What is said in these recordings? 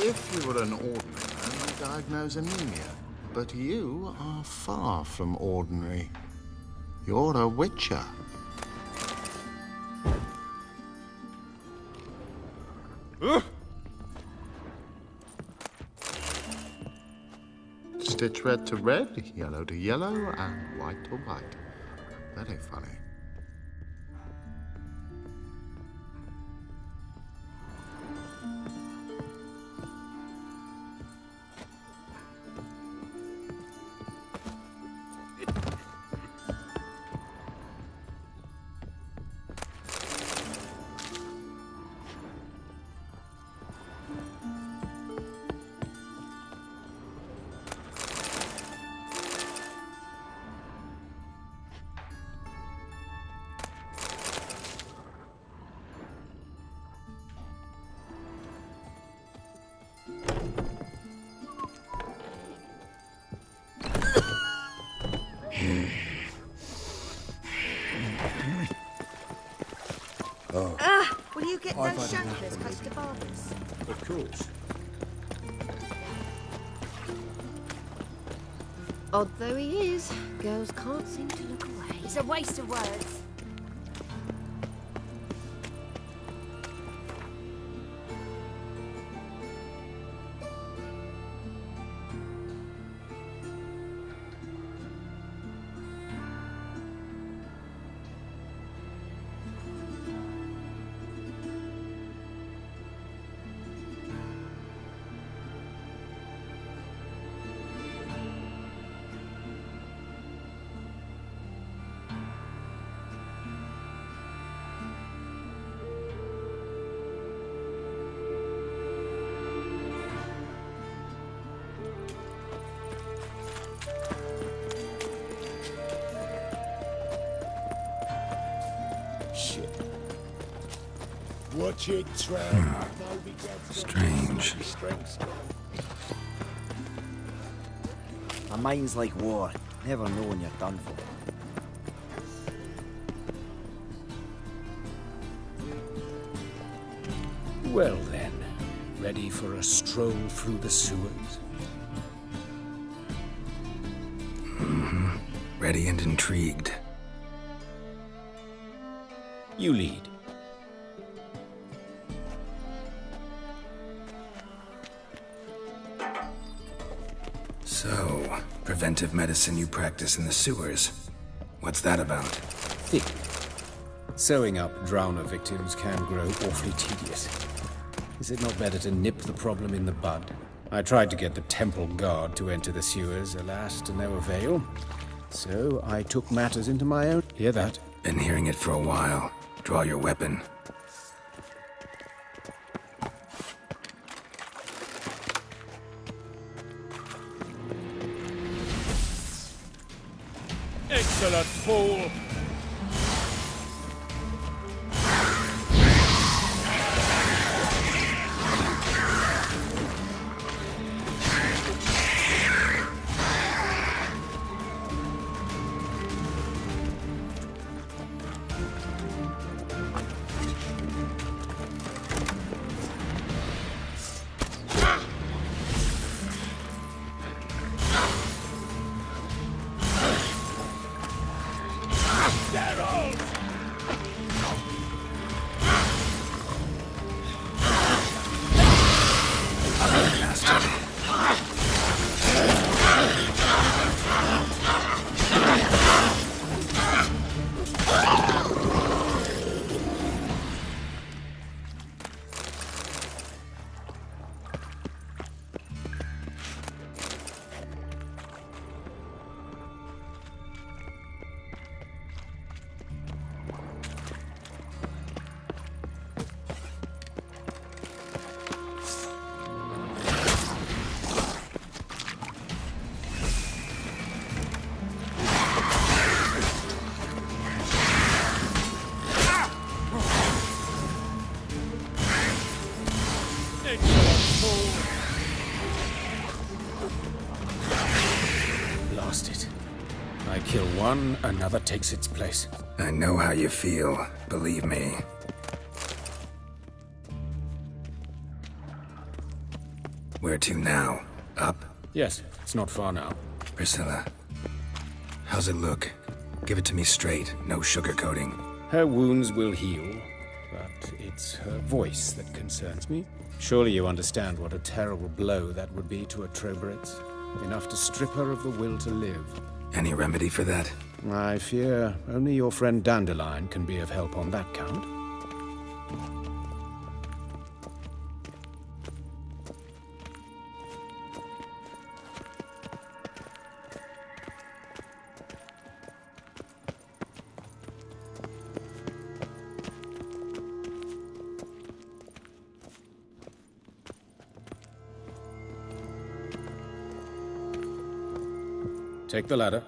If you were an ordinary man, you'd diagnose anemia. But you are far from ordinary. You're a witcher. Stitch red to red, yellow to yellow, and white to white. Very funny. Will you get those shanklers close to barbers? Of course. Odd though he is, girls can't seem to look away. It's a waste of words. Watch it, Trev. Strange. My mind's like war. Never know when you're done for. Well then, ready for a stroll through the sewers? Ready and intrigued. You lead. So, preventive medicine you practice in the sewers. What's that about? Think. Sewing up drowner victims can grow awfully tedious. Is it not better to nip the problem in the bud? I tried to get the temple guard to enter the sewers, alas, to no avail. So I took matters into my own. Hear that? Been hearing it for a while. Draw your weapon. Excellent fool! Lost it. I kill one, another takes its place. I know how you feel, believe me. Where to now? Up? Yes, it's not far now. Priscilla. How's it look? Give it to me straight, no sugarcoating. Her wounds will heal, but it's her voice that concerns me. Surely you understand what a terrible blow that would be to a Trobritz. Enough to strip her of the will to live. Any remedy for that? I fear only your friend Dandelion can be of help on that count. Take the ladder.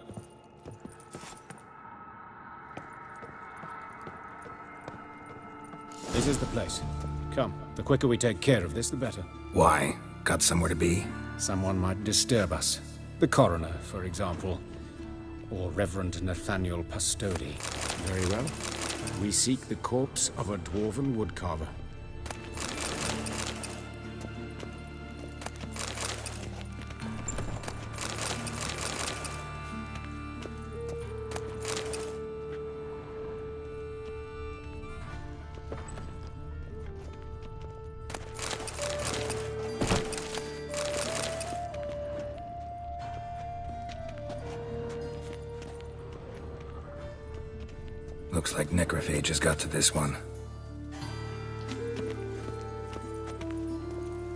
This is the place. Come, the quicker we take care of this, the better. Why? Got somewhere to be? Someone might disturb us. The coroner, for example. Or Reverend Nathaniel Pastodi. Very well. We seek the corpse of a dwarven woodcarver. Looks like necrophages got to this one.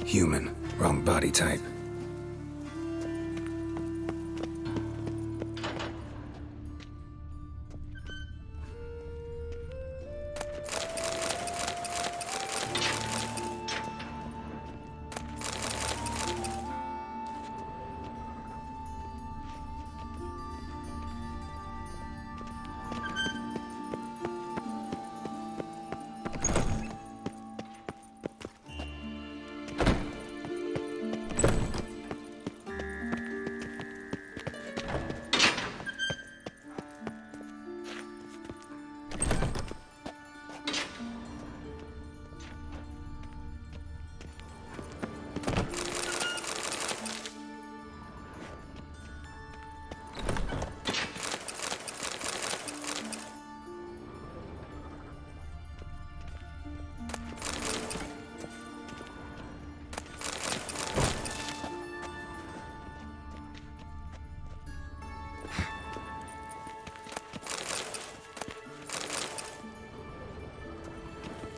Human. Wrong body type.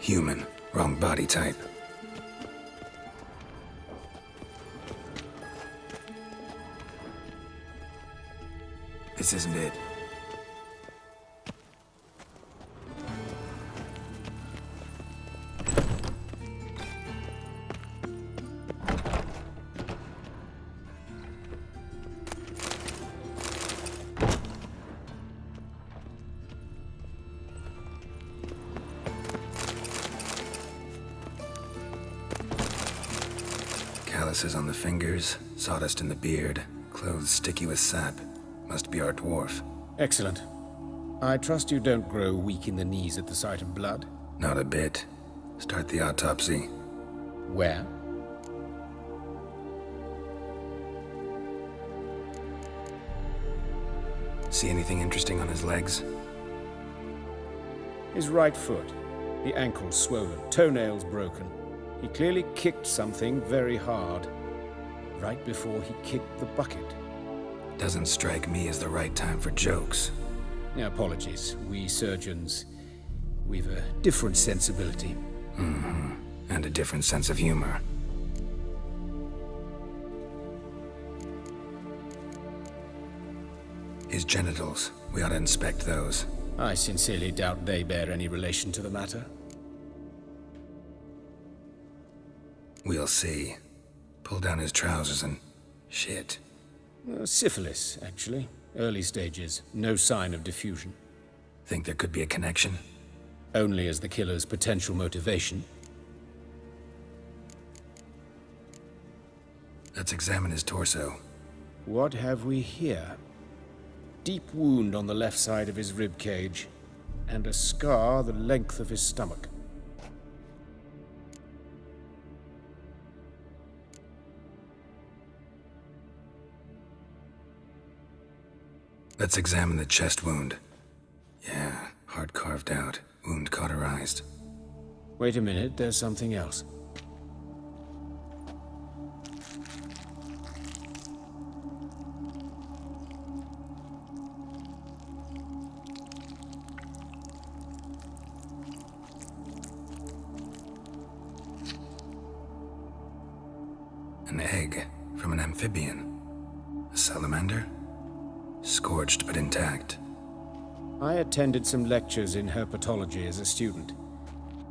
Human. Wrong body type. This isn't it. Calluses on the fingers, sawdust in the beard, clothes sticky with sap. Must be our dwarf. Excellent. I trust you don't grow weak in the knees at the sight of blood. Not a bit. Start the autopsy. Where? See anything interesting on his legs? His right foot. The ankle swollen, toenails broken. He clearly kicked something very hard, right before he kicked the bucket. Doesn't strike me as the right time for jokes. Apologies. We surgeons, we've a different sensibility. And a different sense of humor. His genitals. We ought to inspect those. I sincerely doubt they bear any relation to the matter. We'll see. Pull down his trousers and... shit. Syphilis, actually. Early stages. No sign of diffusion. Think there could be a connection? Only as the killer's potential motivation. Let's examine his torso. What have we here? Deep wound on the left side of his rib cage, and a scar the length of his stomach. Let's examine the chest wound. Yeah, heart carved out, wound cauterized. Wait a minute, there's something else. An egg from an amphibian. A salamander? Scorched but intact. I attended some lectures in herpetology as a student.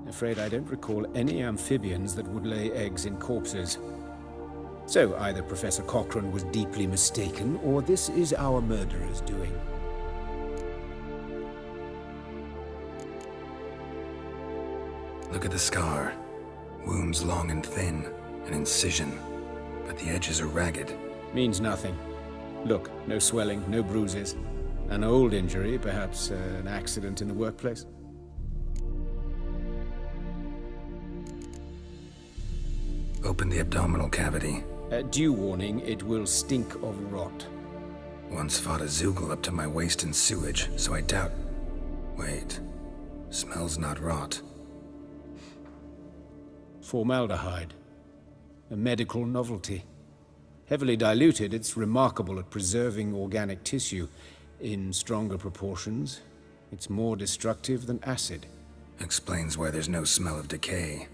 Afraid I don't recall any amphibians that would lay eggs in corpses. So either Professor Cochrane was deeply mistaken, or this is our murderer's doing. Look at the scar. Wounds long and thin, an incision, but the edges are ragged. Means nothing. Look, no swelling, no bruises. An old injury, perhaps an accident in the workplace. Open the abdominal cavity. Due warning, it will stink of rot. Once fought a Zoogle up to my waist in sewage, so I doubt... Wait. Smells not rot. Formaldehyde. A medical novelty. Heavily diluted, it's remarkable at preserving organic tissue. In stronger proportions, it's more destructive than acid. Explains why there's no smell of decay,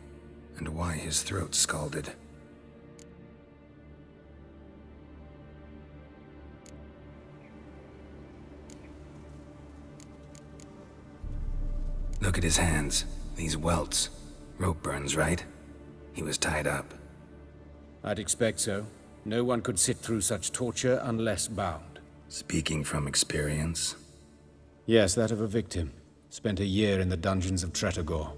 and why his throat's scalded. Look at his hands. These welts. Rope burns, right? He was tied up. I'd expect so. No one could sit through such torture unless bound. Speaking from experience? Yes, that of a victim. Spent a year in the dungeons of Tretogor.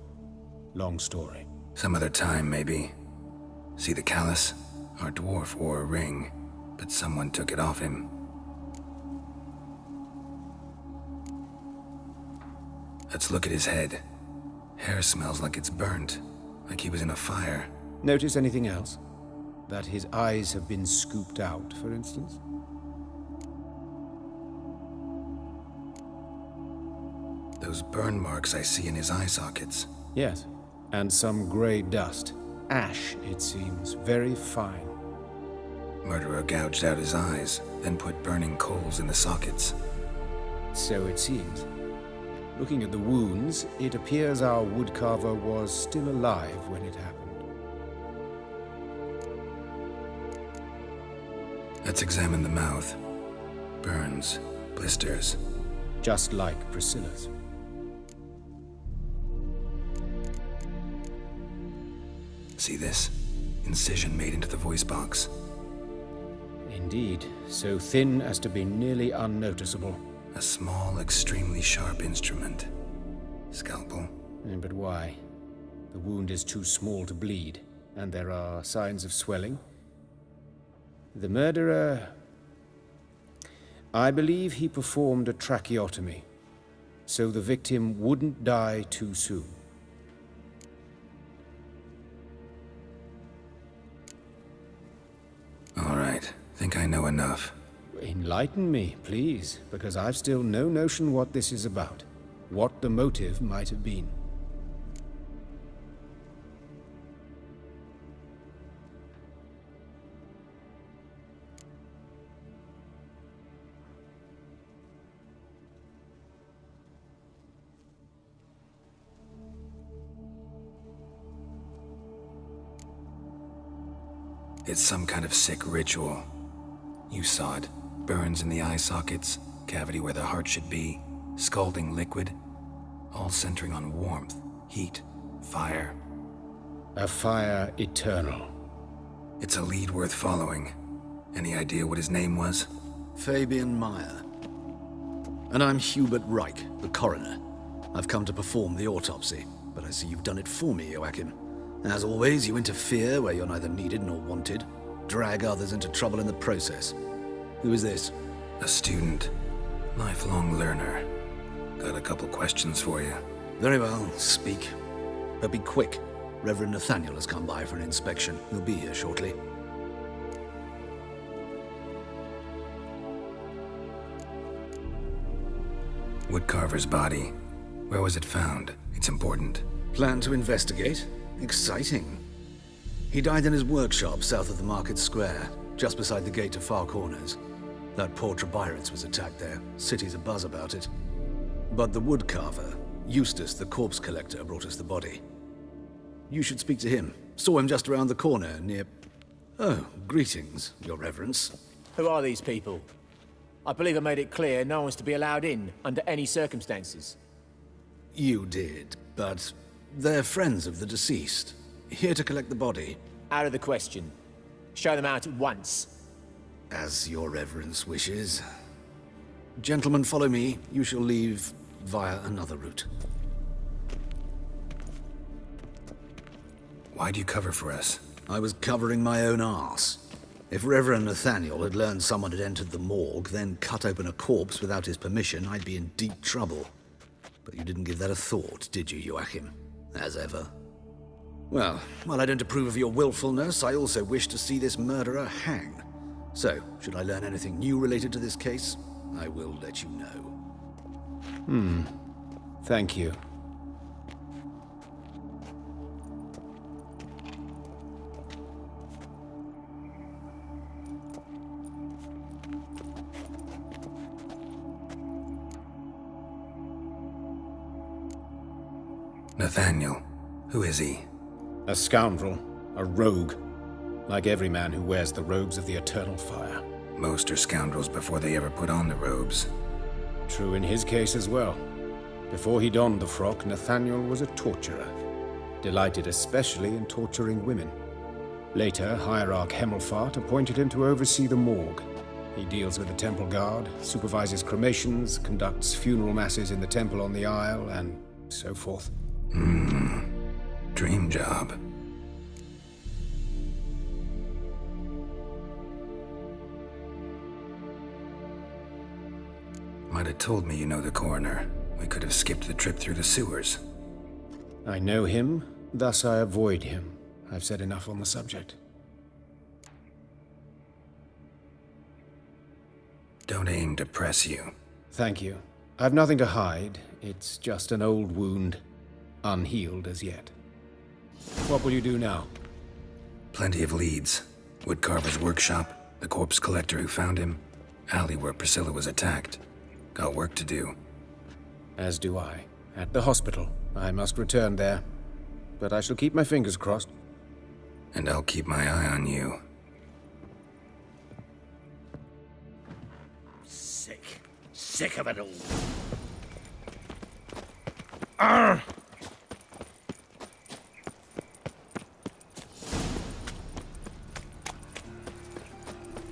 Long story. Some other time, maybe. See the callus? Our dwarf wore a ring, but someone took it off him. Let's look at his head. Hair smells like it's burnt, like he was in a fire. Notice anything else? That his eyes have been scooped out, for instance? Those burn marks I see in his eye sockets. Yes, and some grey dust. Ash, it seems, very fine. Murderer gouged out his eyes, then put burning coals in the sockets. So it seems. Looking at the wounds, it appears our woodcarver was still alive when it happened. Let's examine the mouth. Burns, blisters. Just like Priscilla's. See this? Incision made into the voice box. Indeed, so thin as to be nearly unnoticeable. A small, extremely sharp instrument. Scalpel. But why? The wound is too small to bleed, and there are signs of swelling. The murderer... I believe he performed a tracheotomy, so the victim wouldn't die too soon. All right, think I know enough. Enlighten me, please, because I've still no notion what this is about, what the motive might have been. It's some kind of sick ritual. You saw it. Burns in the eye sockets, cavity where the heart should be, scalding liquid, all centering on warmth, heat, fire. A fire eternal. It's a lead worth following. Any idea what his name was? Fabian Meyer. And I'm Hubert Reich, the coroner. I've come to perform the autopsy, but I see you've done it for me, Joachim. As always, you interfere where you're neither needed nor wanted, drag others into trouble in the process. Who is this? A student. Lifelong learner. Got a couple questions for you. Very well, speak. But be quick. Reverend Nathaniel has come by for an inspection. He'll be here shortly. Woodcarver's body. Where was it found? It's important. Plan to investigate? Exciting. He died in his workshop south of the market square, just beside the gate to Far Corners. That poor Trebyran's was attacked there. City's abuzz about it. But the woodcarver, Eustace the corpse collector, brought us the body. You should speak to him. Saw him just around the corner near... Oh, greetings, Your Reverence. Who are these people? I believe I made it clear no one's to be allowed in under any circumstances. You did, but they're friends of the deceased. Here to collect the body. Out of the question. Show them out at once. As Your Reverence wishes. Gentlemen, follow me. You shall leave via another route. Why do you cover for us? I was covering my own arse. If Reverend Nathaniel had learned someone had entered the morgue, then cut open a corpse without his permission, I'd be in deep trouble. But you didn't give that a thought, did you, Joachim? As ever. Well, while I don't approve of your willfulness, I also wish to see this murderer hang. So, should I learn anything new related to this case, I will let you know. Thank you. Nathaniel. Who is he? A scoundrel. A rogue. Like every man who wears the robes of the eternal fire. Most are scoundrels before they ever put on the robes. True in his case as well. Before he donned the frock, Nathaniel was a torturer. Delighted especially in torturing women. Later, Hierarch Hemmelfart appointed him to oversee the morgue. He deals with the temple guard, supervises cremations, conducts funeral masses in the temple on the Isle, and so forth. Dream job. Might have told me you know the coroner. We could have skipped the trip through the sewers. I know him, thus I avoid him. I've said enough on the subject. Don't aim to press you. Thank you. I've nothing to hide. It's just an old wound, unhealed as yet. What will you do now? Plenty of leads. Woodcarver's workshop, the corpse collector who found him, alley where Priscilla was attacked. Got work to do. As do I. At the hospital. I must return there. But I shall keep my fingers crossed. And I'll keep my eye on you. Sick. Sick of it all.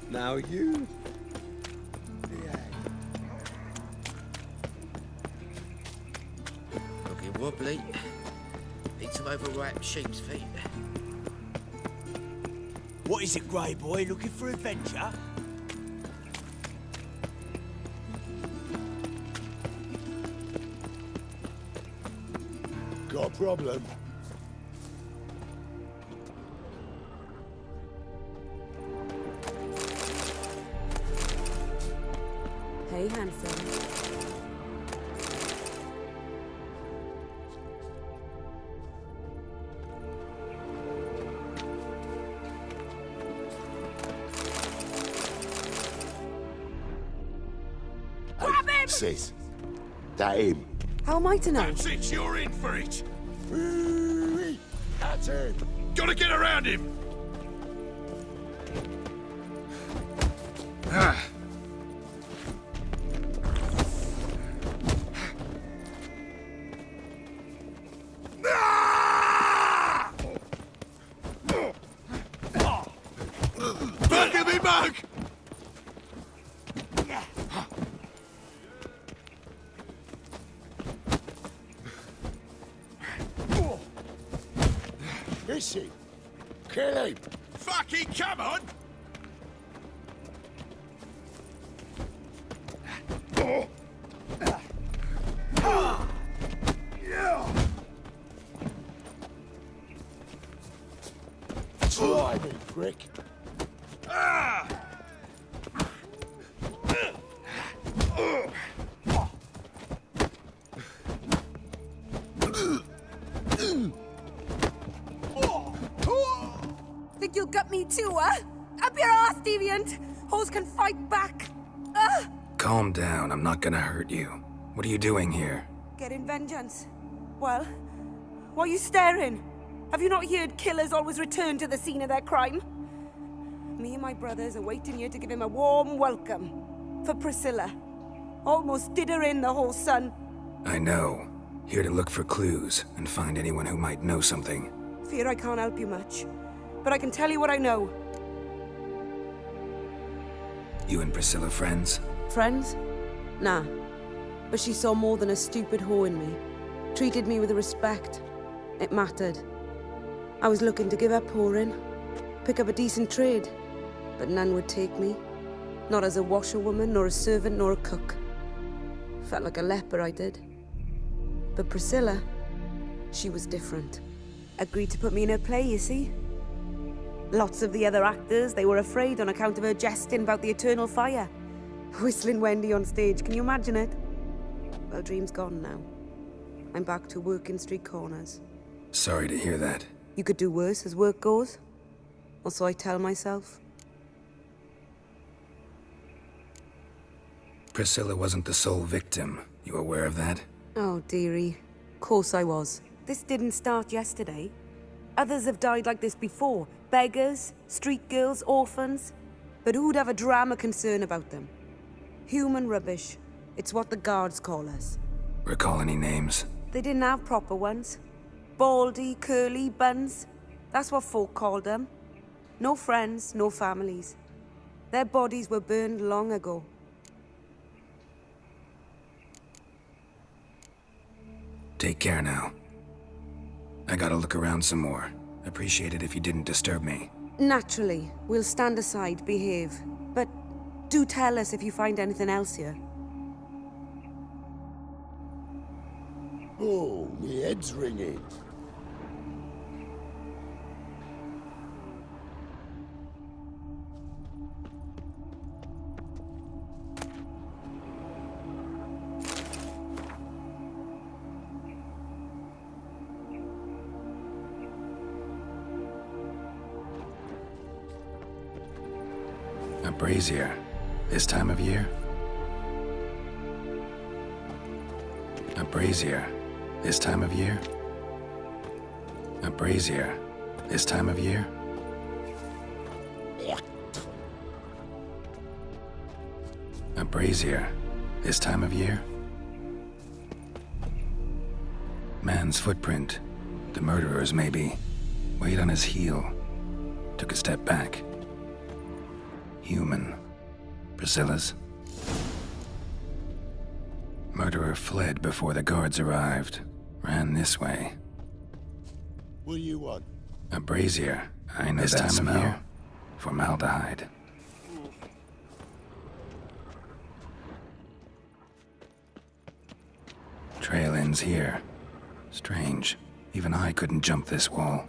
Now you. Looking wobbly. Need some overripe sheep's feet. What is it, Grey Boy? Looking for adventure? Got a problem? Hey, handsome. Hey, sis. That him. How am I to know? That's it, you're in for it. That's him. Gotta get around him. Back at me, Mug! Is he? Kill him. Fucking come on! Try me, prick. gut me too, huh? Up your ass, deviant! Hoes can fight back! Calm down, I'm not gonna hurt you. What are you doing here? Getting vengeance. Well, why are you staring? Have you not heard killers always return to the scene of their crime? Me and my brothers are waiting here to give him a warm welcome. For Priscilla. Almost did her in, the whole son. I know. Here to look for clues and find anyone who might know something. Fear I can't help you much. But I can tell you what I know. You and Priscilla friends? Friends? Nah. But she saw more than a stupid whore in me. Treated me with respect. It mattered. I was looking to give up whoring. Pick up a decent trade. But none would take me. Not as a washerwoman, nor a servant, nor a cook. Felt like a leper, I did. But Priscilla, she was different. Agreed to put me in her play, you see? Lots of the other actors, they were afraid on account of her jesting about the eternal fire. Whistling Wendy on stage, can you imagine it? Well, dream's gone now. I'm back to working street corners. Sorry to hear that. You could do worse as work goes. Or so I tell myself. Priscilla wasn't the sole victim. You aware of that? Oh, dearie. Course I was. This didn't start yesterday. Others have died like this before. Beggars, street girls, orphans. But who'd have a drama concern about them? Human rubbish. It's what the guards call us. Recall any names? They didn't have proper ones. Baldy, curly, buns. That's what folk called them. No friends, no families. Their bodies were burned long ago. Take care now. I gotta look around some more. Appreciate it if you didn't disturb me. Naturally. We'll stand aside, behave. But do tell us if you find anything else here. Oh, me head's ringing. A brazier. This time of year? A brazier. This time of year? A brazier. This time of year? A brazier. This time of year? Man's footprint. The murderer's maybe. Weight on his heel. Took a step back. Human. Priscilla's. Murderer fled before the guards arrived. Ran this way. What do you want? A brazier. I know this that time smell. of year. Formaldehyde. Trail ends here. Strange. Even I couldn't jump this wall.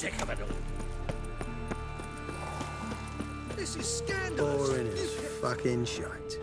Sick of it all. This is scandalous. Boring as fucking shite.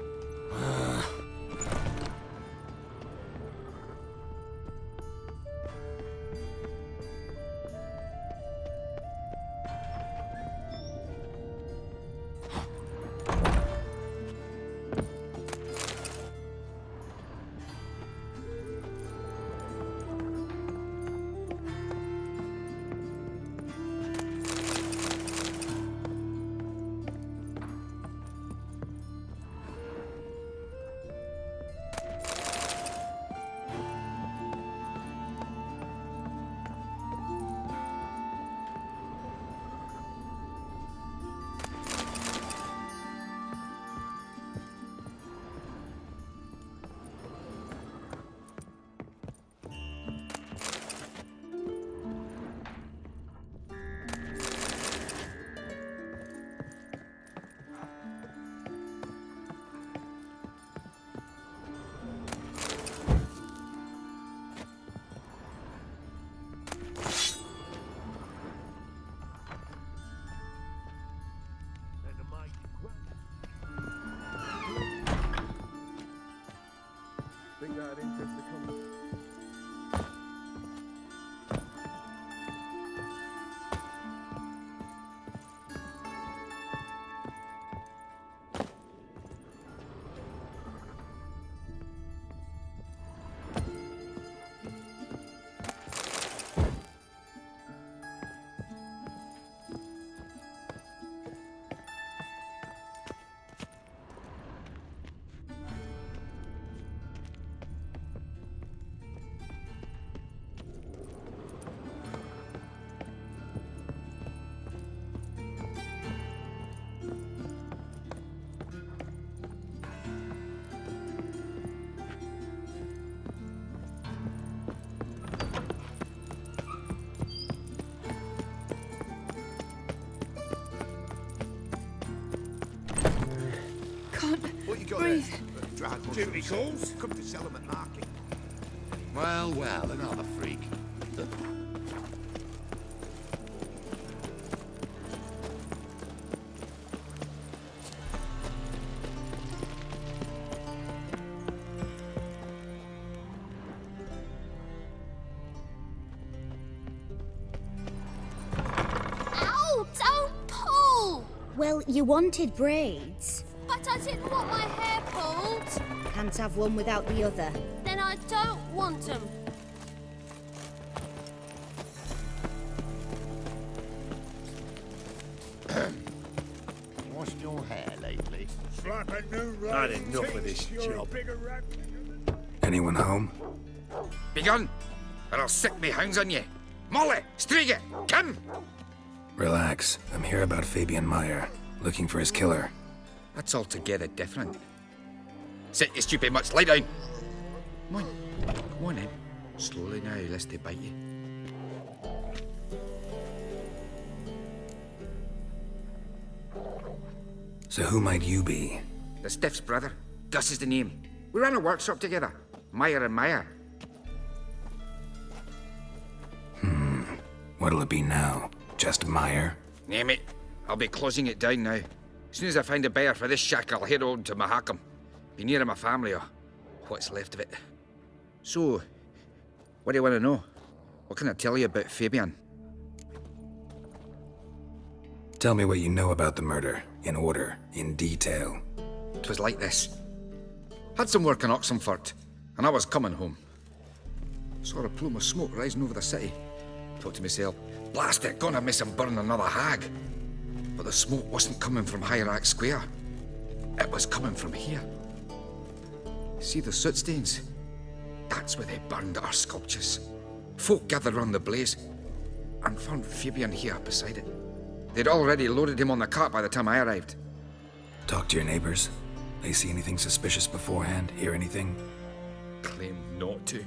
breathe. Duty calls. Come to sell them at market. Well, well, another freak. Ow! Don't pull! Well, you wanted braids. But I didn't want my hair pulled. Can't have one without the other. Then I don't want them. Washed your hair lately? Not enough of this job. Anyone home? Begone, or I'll sick me hounds on you. Molly, Striga, come! Relax. I'm here about Fabian Meyer, looking for his killer. That's altogether different. Sit, you stupid mutts, lie down. Come on in. Slowly now, lest they bite you. So who might you be? The Stiff's brother. Gus is the name. We ran a workshop together. Meyer and Meyer. What'll it be now? Just Meyer? Name it. I'll be closing it down now. As soon as I find a buyer for this shack, I'll head on to Mahakam. Be near my family, or what's left of it. So, what do you want to know? What can I tell you about Fabian? Tell me what you know about the murder, in order, in detail. It was like this. Had some work in Oxenford, and I was coming home. Saw a plume of smoke rising over the city. Thought to myself, blast it, gonna miss him burn another hag. But the smoke wasn't coming from Hierarch Square. It was coming from here. See the soot stains? That's where they burned our sculptures. Folk gathered round the blaze and found Fabian here beside it. They'd already loaded him on the cart by the time I arrived. Talk to your neighbors. They see anything suspicious beforehand? Hear anything? Claimed not to.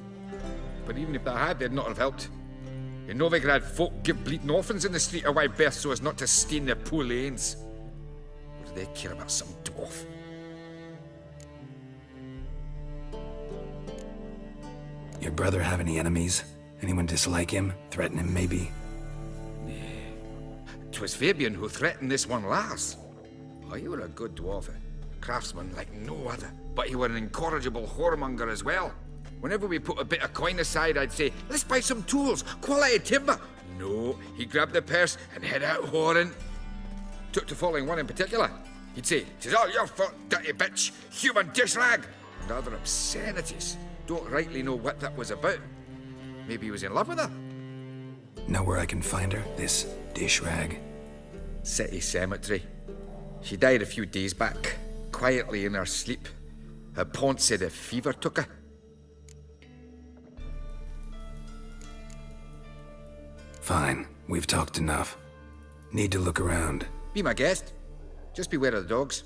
But even if they had, they'd not have helped. In Novigrad, folk give bleating orphans in the street a wide berth so as not to stain their poor lanes. What do they care about some dwarf? Your brother have any enemies? Anyone dislike him? Threaten him, maybe? 'Twas Fabian who threatened this one last. Oh, you were a good dwarf, a craftsman like no other. But you were an incorrigible whoremonger as well. Whenever we put a bit of coin aside, I'd say, let's buy some tools, quality timber. No, he grabbed the purse and head out whoring. Took to following one in particular. He'd say, "'Tis all your fault, dirty bitch, human dish rag," and other obscenities. Don't rightly know what that was about. Maybe he was in love with her? Know where I can find her? This dish rag? City cemetery. She died a few days back, quietly in her sleep. Her pont said a fever took her. Fine, we've talked enough. Need to look around. Be my guest. Just beware of the dogs.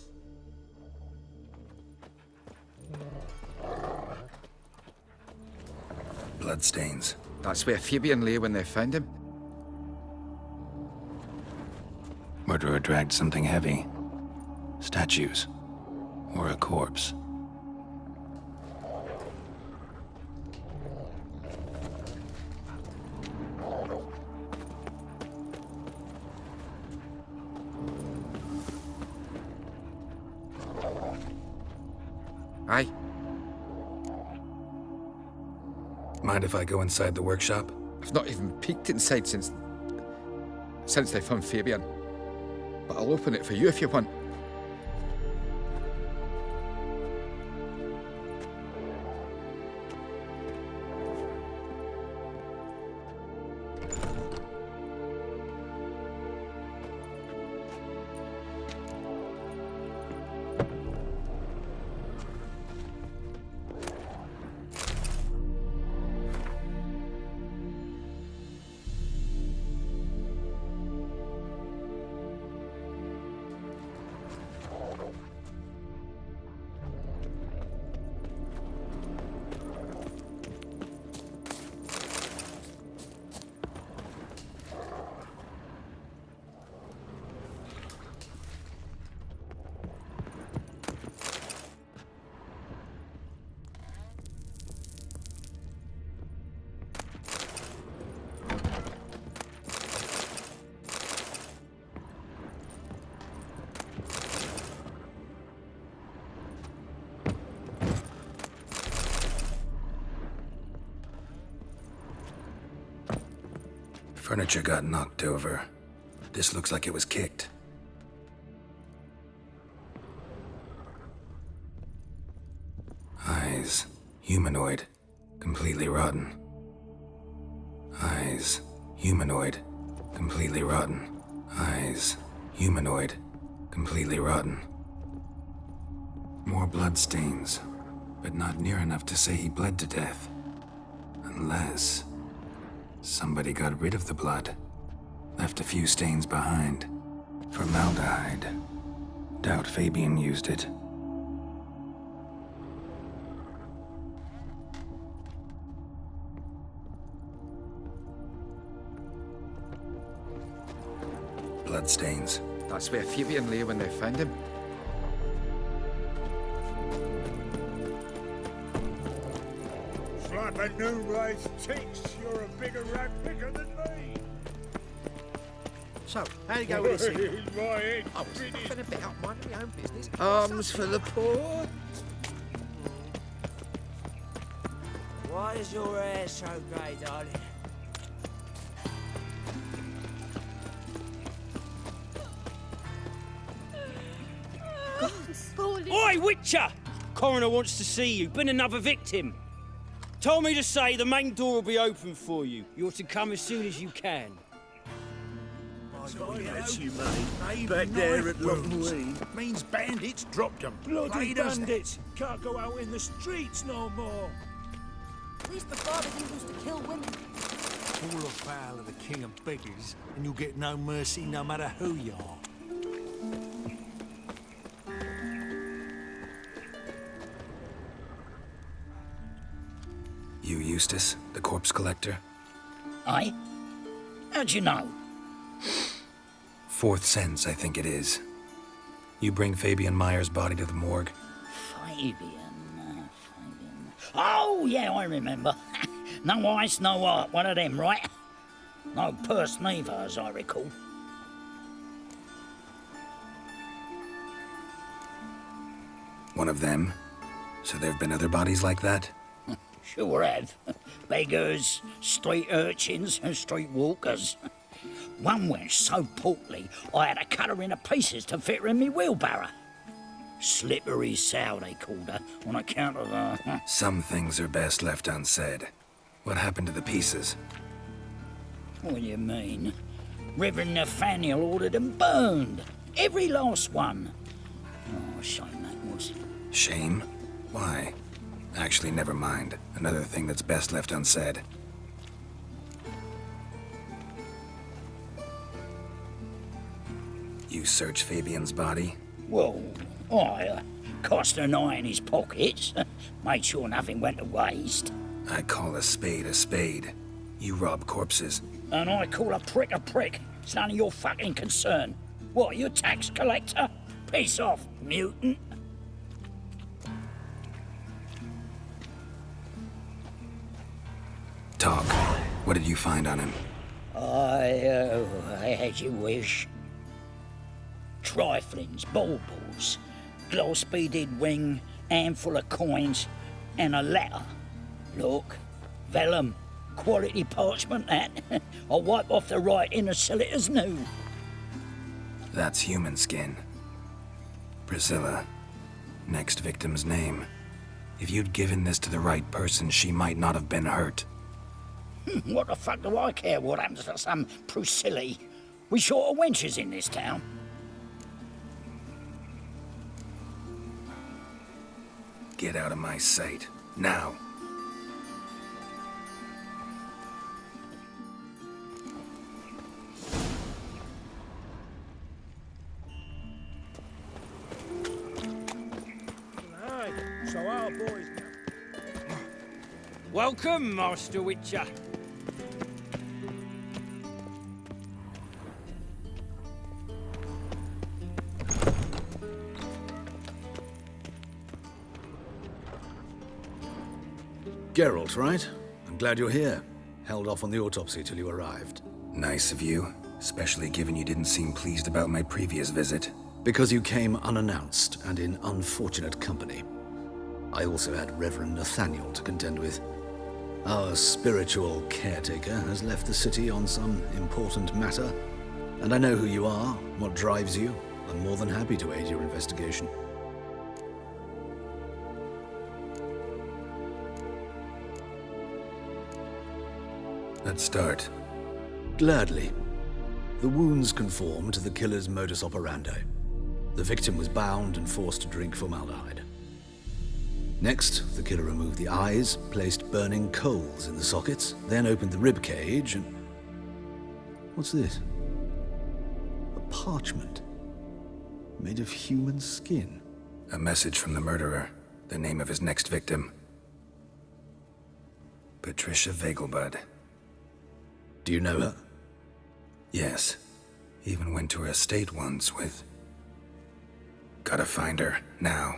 Bloodstains. That's where Fabian lay when they found him. Murderer dragged something heavy. Statues. Or a corpse. Aye. Mind if I go inside the workshop? I've not even peeked inside since they found Fabian. But I'll open it for you if you want. Furniture got knocked over. This looks like it was kicked. Eyes. Humanoid. Completely rotten. Eyes. Humanoid. Completely rotten. Eyes. Humanoid. Completely rotten. More blood stains, but not near enough to say he bled to death. Unless somebody got rid of the blood. Left a few stains behind. Formaldehyde. Doubt Fabian used it. Bloodstains. That's where Fabian lay when they found him. Slap a new race ticks. You're a bigger rat picker than me. So, how'd it go with this thing? My head. I was fucking a bit up my own business. Arms for the poor. Why is your hair so grey, darling? Oi, Witcher! Coroner wants to see you. Been another victim. Told me to say the main door will be open for you. You're to come as soon as you can. That's you, mate. Back there at Lockwood. Means bandits dropped them. Bloody bandits! Can't go out in the streets no more. At least the father didn't used to kill women. Fall afoul of the king of beggars, and you'll get no mercy no matter who you are. You Eustace, the corpse collector? Aye? How'd you know? Fourth sense, I think it is. You bring Fabian Meyer's body to the morgue. Fabian. Oh, yeah, I remember. No eyes, no heart, one of them, right? No purse neither, as I recall. One of them? So there've been other bodies like that? Sure have. Beggars, street urchins, and street walkers. One went so portly, I had to cut her into pieces to fit her in me wheelbarrow. Slippery sow, they called her, on account of her. Some things are best left unsaid. What happened to the pieces? What do you mean? Reverend Nathaniel ordered them burned. Every last one. Oh, shame that was. Shame? Why? Actually, never mind. Another thing that's best left unsaid. You search Fabian's body? Well, I cast an eye in his pockets. Made sure nothing went to waste. I call a spade a spade. You rob corpses. And I call a prick a prick. It's none of your fucking concern. What, you a tax collector? Piss off, mutant. Talk. What did you find on him? I had you wish. Triflings, baubles, gloss-beaded ring, handful of coins, and a letter. Look, vellum, quality parchment, that. I'll wipe off the writing and sell it as new. That's human skin. Priscilla. Next victim's name. If you'd given this to the right person, she might not have been hurt. What the fuck do I care what happens to some Priscilla? We short of wenches in this town. Get out of my sight. Now. Aye, so our boys... Welcome, Master Witcher. Geralt, right? I'm glad you're here. Held off on the autopsy till you arrived. Nice of you, especially given you didn't seem pleased about my previous visit. Because you came unannounced and in unfortunate company. I also had Reverend Nathaniel to contend with. Our spiritual caretaker has left the city on some important matter. And I know who you are, what drives you. I'm more than happy to aid your investigation. Let's start. Gladly. The wounds conform to the killer's modus operandi. The victim was bound and forced to drink formaldehyde. Next, the killer removed the eyes, placed burning coals in the sockets, then opened the rib cage and... What's this? A parchment. Made of human skin. A message from the murderer. The name of his next victim. Patricia Vegelbud. Do you know her? Yes. Even went to her estate once with... Gotta find her, now.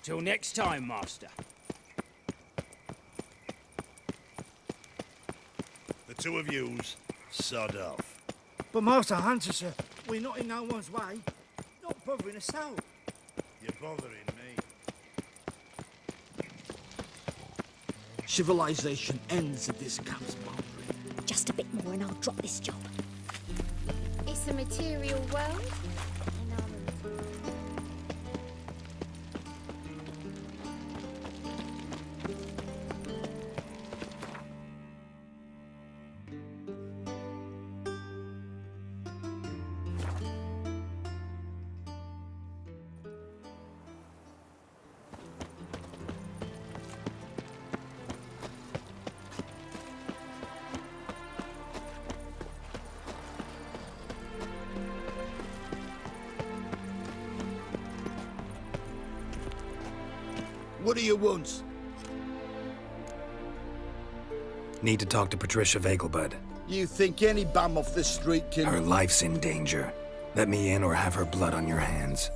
Till next time, Master. The two of yous, sod off. But Master Hunter, sir, we're not in no one's way. Not bothering us out. You're bothering me. Civilization ends at this camp's boundary. Just a bit more and I'll drop this job. It's a material world. What do you want? Need to talk to Patricia Vegelbud. You think any bum off the street can... Her life's in danger. Let me in or have her blood on your hands.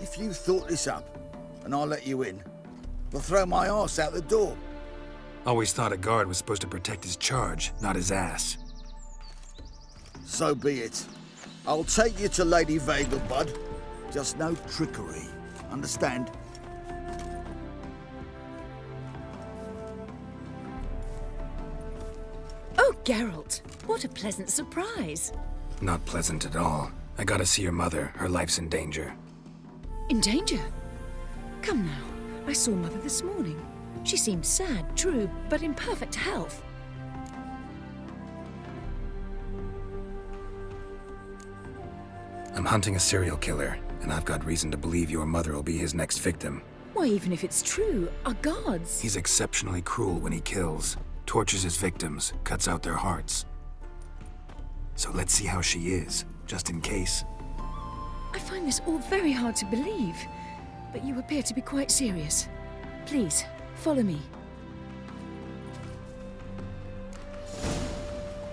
If you thought this up, and I'll let you in, we'll throw my arse out the door. Always thought a guard was supposed to protect his charge, not his ass. So be it. I'll take you to Lady Vagel, bud. Just no trickery. Understand? Oh, Geralt, what a pleasant surprise. Not pleasant at all. I gotta see your mother. Her life's in danger. In danger? Come now, I saw Mother this morning. She seemed sad, true, but in perfect health. I'm hunting a serial killer, and I've got reason to believe your mother will be his next victim. Why, even if it's true, our guards... He's exceptionally cruel when he kills, tortures his victims, cuts out their hearts. So let's see how she is, just in case. I find this all very hard to believe, but you appear to be quite serious. Please, follow me.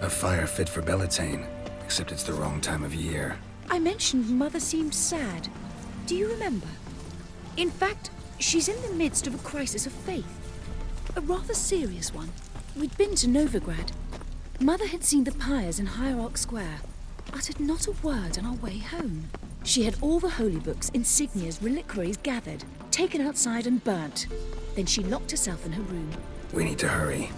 A fire fit for Bellatane, except it's the wrong time of year. I mentioned Mother seemed sad. Do you remember? In fact, she's in the midst of a crisis of faith. A rather serious one. We'd been to Novigrad. Mother had seen the pyres in Hierarch Square, uttered not a word on our way home. She had all the holy books, insignias, reliquaries gathered, taken outside and burnt. Then she locked herself in her room. We need to hurry.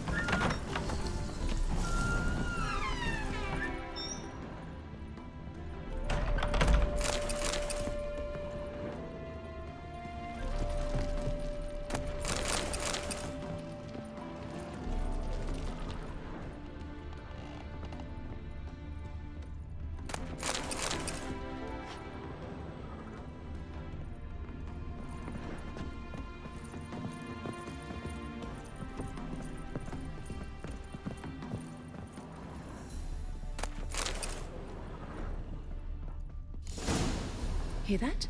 Hear that?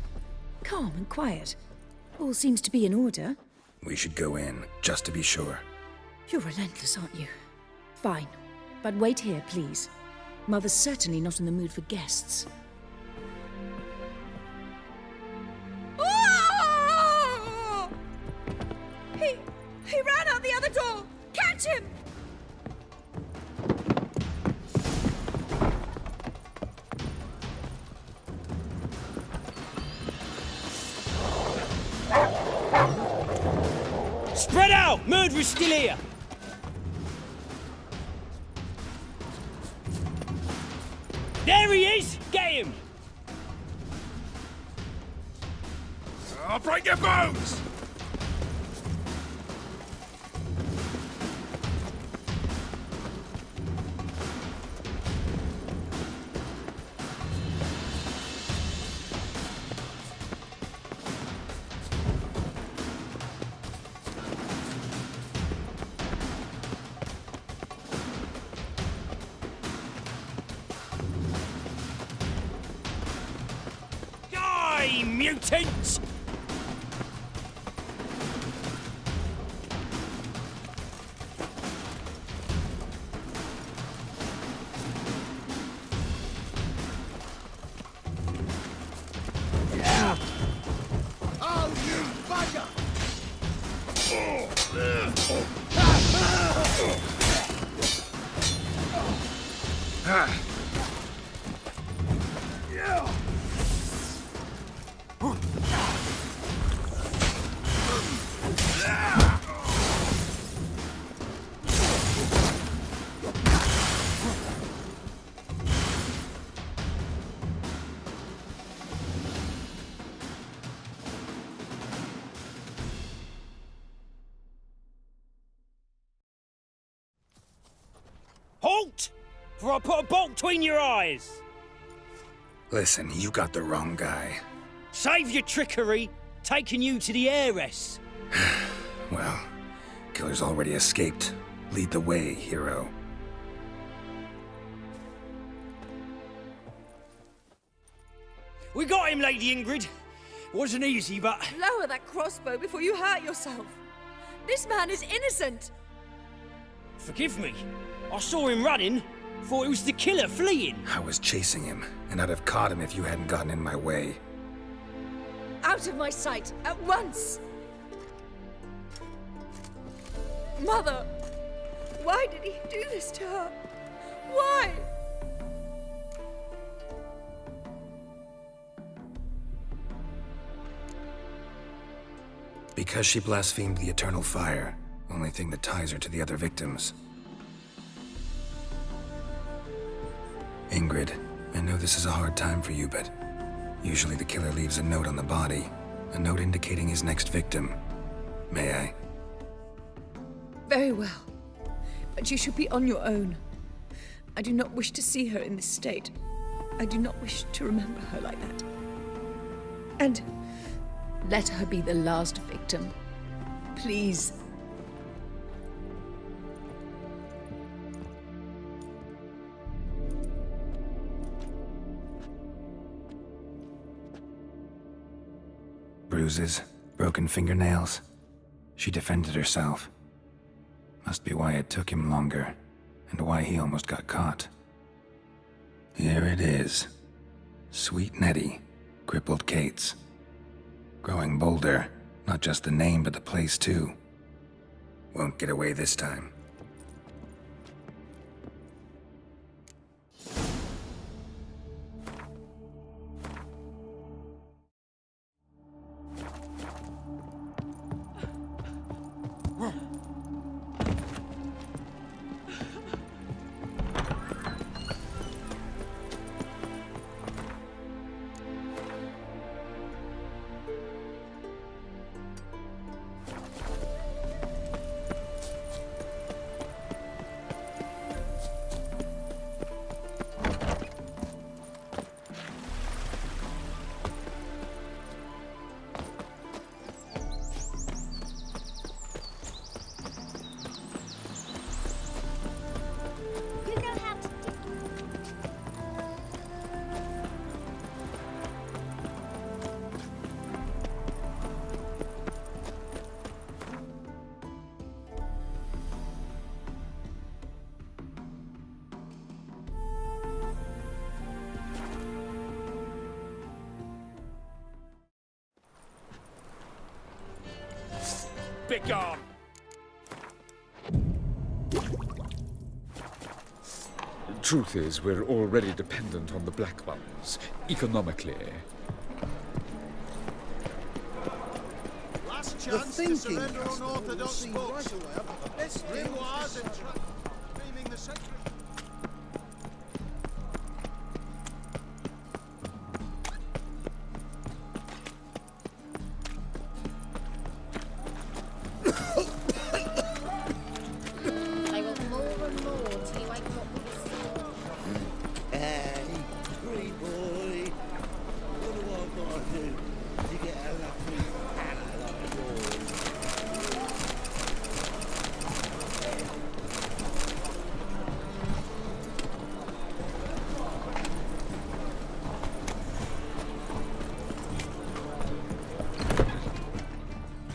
Calm and quiet. All seems to be in order. We should go in, just to be sure. You're relentless, aren't you? Fine. But wait here, please. Mother's certainly not in the mood for guests. Oh! He ran out the other door! Catch him! Spread out! Murderer's still here! There he is! Get him! I'll break your bones! Die, mutants! Oh, you bugger! Halt! For I put a bolt between your eyes! Listen, you got the wrong guy. Save your trickery, taking you to the heiress. Well, killer's already escaped. Lead the way, hero. We got him, Lady Ingrid. Wasn't easy, but... Lower that crossbow before you hurt yourself. This man is innocent. Forgive me. I saw him running. Thought it was the killer fleeing. I was chasing him, and I'd have caught him if you hadn't gotten in my way. Out of my sight, at once! Mother! Why did he do this to her? Why? Because she blasphemed the eternal fire, only thing that ties her to the other victims. Ingrid, I know this is a hard time for you, but usually the killer leaves a note on the body, a note indicating his next victim. May I? Very well. But you should be on your own. I do not wish to see her in this state. I do not wish to remember her like that. And let her be the last victim. Please. Bruises, broken fingernails. She defended herself. Must be why it took him longer, and why he almost got caught. Here it is. Sweet Nettie, crippled Kate's. Growing bolder, not just the name but the place too. Won't get away this time. Begone! Truth is, we're already dependent on the Black Ones, economically. Last chance to surrender unorthodox spokes. Grimoires and streaming the secret. They want more and more till you ain't got what you see. Hey, pretty boy. What do I gotta do to get a lovely fella like yours?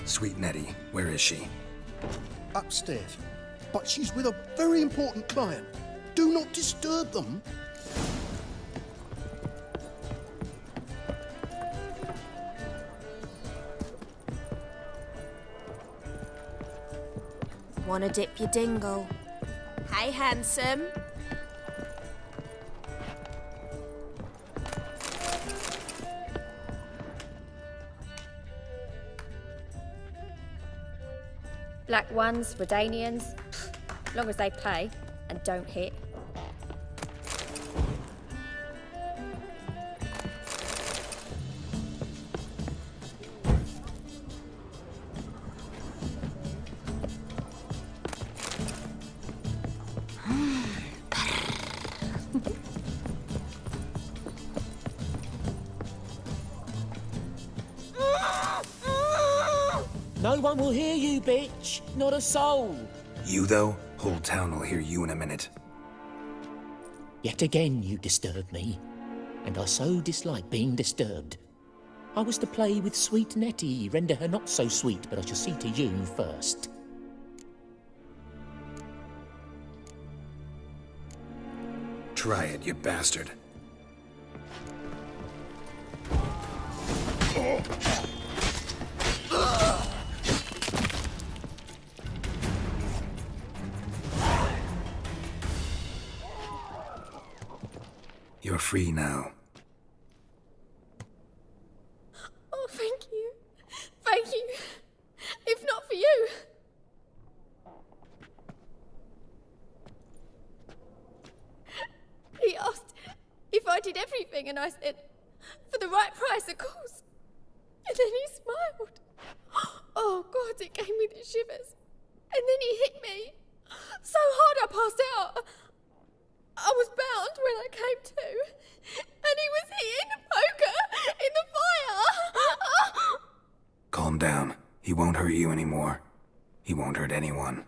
Sweet Nettie, where is she? Upstairs. But she's with a very important client. Do not disturb them. Wanna dip your dingle? Hey, handsome. Black ones, Redanians, long as they pay and don't hit. No one will hear you, bitch. Not a soul. You, though? Whole town will hear you in a minute. Yet again you disturb me, and I so dislike being disturbed. I was to play with sweet Nettie, render her not so sweet, but I shall see to you first. Try it, you bastard. You're free now. Oh, thank you. Thank you. If not for you. He asked if I did everything, and I said, for the right price, of course. And then he smiled. Oh, God, it gave me the shivers. And then he hit me. So hard I passed out. I was bound when I came to. And he was hitting the poker in the fire. Calm down. He won't hurt you anymore. He won't hurt anyone.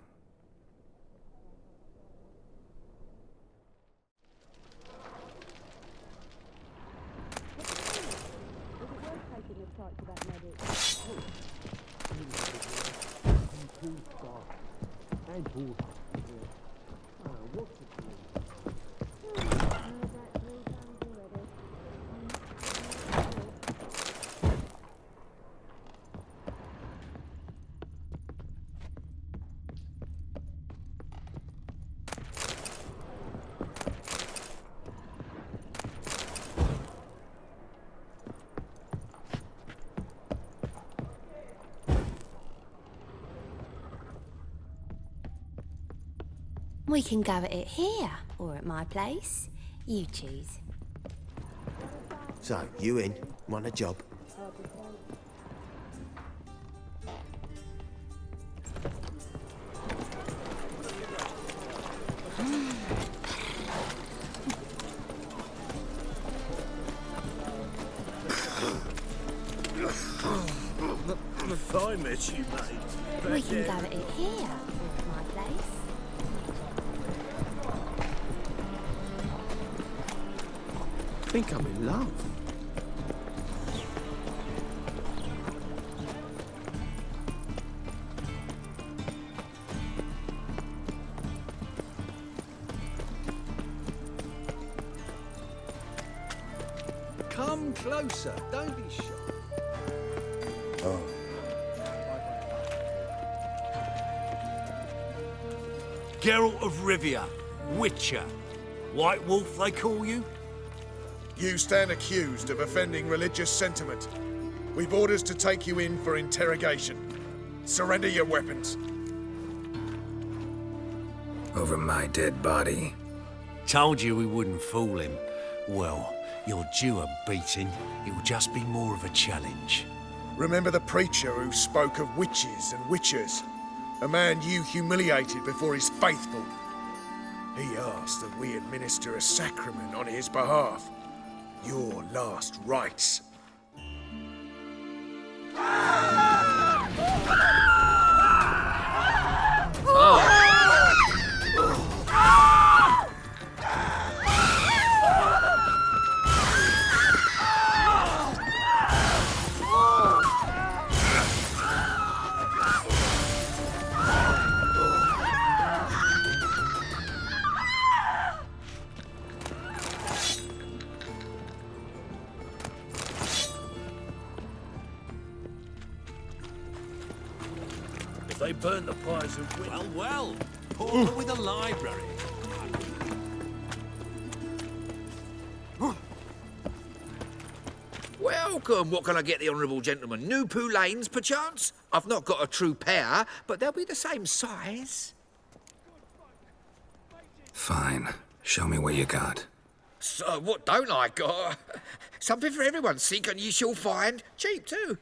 We can go at it here, or at my place. You choose. So, you in? Want a job? The thigh mitts you made. We can go at it here, or at my place. I think I'm in love. Come closer, don't be shy. Oh. Geralt of Rivia, Witcher. White Wolf, they call you? You stand accused of offending religious sentiment. We've orders to take you in for interrogation. Surrender your weapons. Over my dead body. Told you we wouldn't fool him. Well, you're due a beating. It will just be more of a challenge. Remember the preacher who spoke of witches and witchers? A man you humiliated before his faithful. He asked that we administer a sacrament on his behalf. Your last rites. If they burn the pies of wit... Well, well. Poor with a library. Welcome. What can I get the honourable gentleman? New poulaines, perchance? I've not got a true pair, but they'll be the same size. Fine. Show me what you got. So, what don't I got? Something for everyone. Seek and ye shall find. Cheap, too.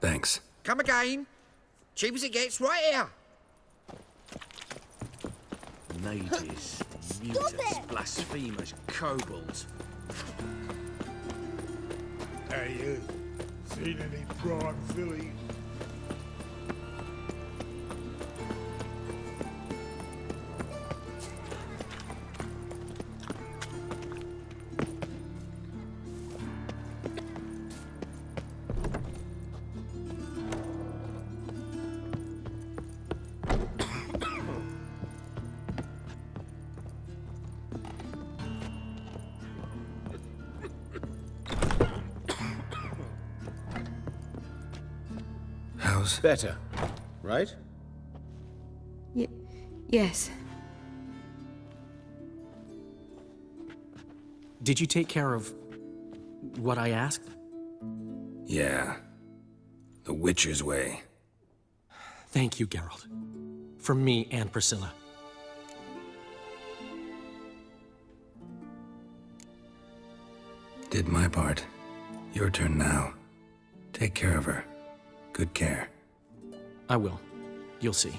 Thanks. Come again. Cheap as it gets, right here. Mages, mutants, blasphemers, kobolds. Hey, you. Seen any prime fillies? How's... Better, right? Yes. Did you take care of what I asked? Yeah. The Witcher's way. Thank you, Geralt. From me and Priscilla. Did my part. Your turn now. Take care of her. Good care. I will. You'll see.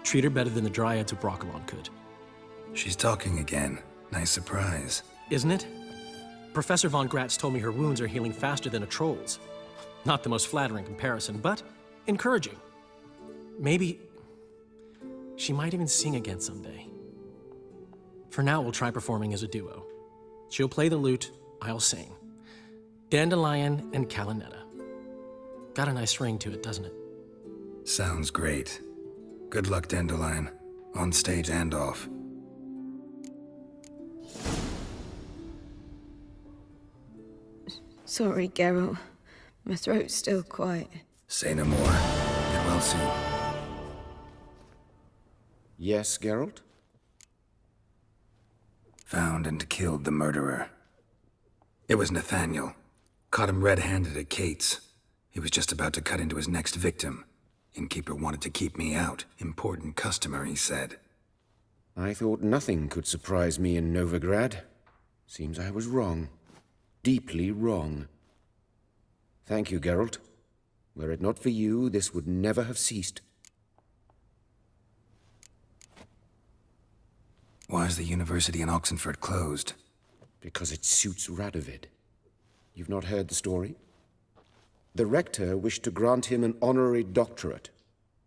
Treat her better than the Dryads of Broccolon could. She's talking again. Nice surprise. Isn't it? Professor von Gratz told me her wounds are healing faster than a troll's. Not the most flattering comparison, but encouraging. Maybe she might even sing again someday. For now, we'll try performing as a duo. She'll play the lute, I'll sing. Dandelion and Calinetta. Got a nice ring to it, doesn't it? Sounds great. Good luck, Dandelion. On stage and off. Sorry, Geralt. My throat's still quiet. Say no more. Get well soon. Yes, Geralt? Found and killed the murderer. It was Nathaniel. Caught him red-handed at Kate's. He was just about to cut into his next victim. Innkeeper wanted to keep me out. Important customer, he said. I thought nothing could surprise me in Novigrad. Seems I was wrong. Deeply wrong. Thank you, Geralt. Were it not for you, this would never have ceased. Why is the university in Oxenford closed? Because it suits Radovid. You've not heard the story? The rector wished to grant him an honorary doctorate.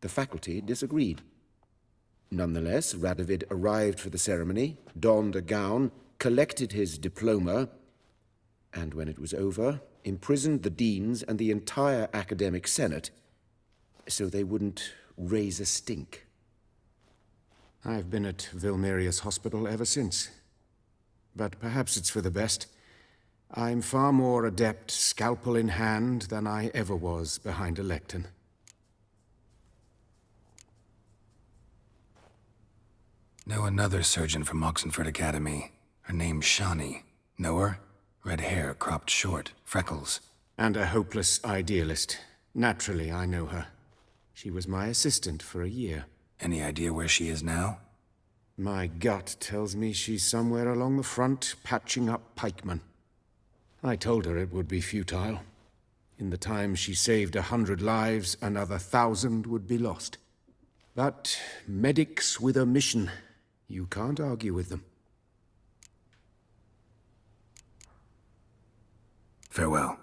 The faculty disagreed. Nonetheless, Radovid arrived for the ceremony, donned a gown, collected his diploma, and when it was over, imprisoned the deans and the entire academic senate so they wouldn't raise a stink. I've been at Vilmerius Hospital ever since. But perhaps it's for the best. I'm far more adept, scalpel in hand, than I ever was behind a lectern. Know another surgeon from Oxenford Academy. Her name's Shani. Know her? Red hair, cropped short, freckles. And a hopeless idealist. Naturally, I know her. She was my assistant for a year. Any idea where she is now? My gut tells me she's somewhere along the front, patching up pikemen. I told her it would be futile. In the time she saved 100 lives, another 1,000 would be lost. But medics with a mission, you can't argue with them. Farewell.